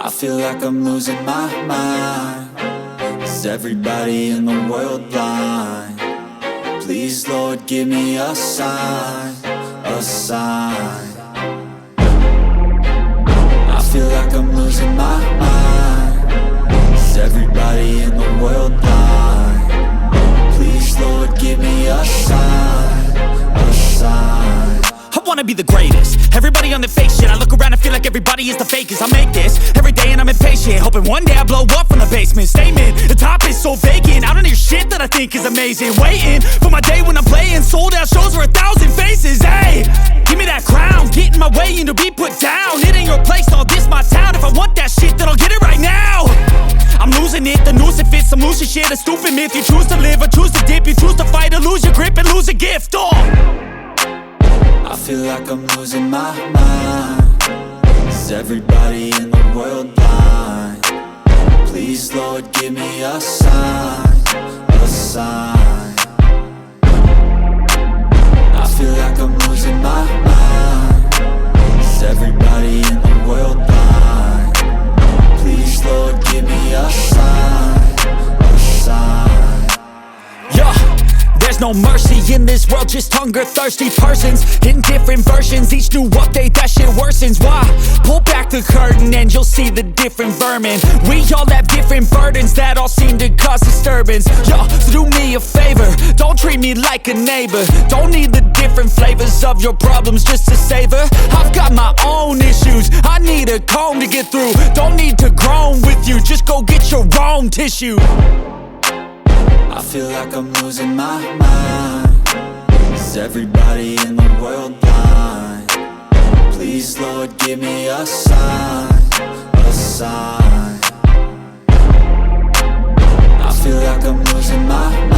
I feel like I'm losing my mind. Is everybody in the world blind? Please, Lord, give me a sign, a sign. I feel like I'm losing my mind. Is everybody in the world blind? Please, Lord, give me a sign, a sign. I wanna be the greatest. Everybody on the fake shit. I look around and feel like everybody is the fakest. I make this every day and I'm impatient, hoping one day I blow up from the basement. Statement, the top is so vacant. I don't hear shit that I think is amazing. Waiting for my day when I'm playing sold out shows for 1,000 faces. Hey, give me that crown, get in my way and to be put down. It ain't your place, all this my town. If I want that shit, then I'll get it right now. I'm losing it, the noose it fits. I'm losing shit, a stupid myth. You choose to live or choose to dip. You choose to fight or lose your grip and lose a gift. I feel like I'm losing my mind. Is everybody in the world blind? Please, Lord, give me a sign, a sign. I feel like I'm losing my mind. Is everybody in the world blind? Please, Lord, give me a sign, a sign. Yeah. There's no mercy in this world, just hunger-thirsty persons in different versions. Each new update, that shit worsens. Why? Pull back the curtain and you'll see the different vermin. We all have different burdens that all seem to cause disturbance. Yo, so do me a favor, don't treat me like a neighbor. Don't need the different flavors of your problems just to savor. I've got my own issues, I need a comb to get through. Don't need to groan with you, just go get your own tissue. I feel like I'm losing my mind. Is everybody in the world blind? Please, Lord, give me a sign, a sign. I feel like I'm losing my mind.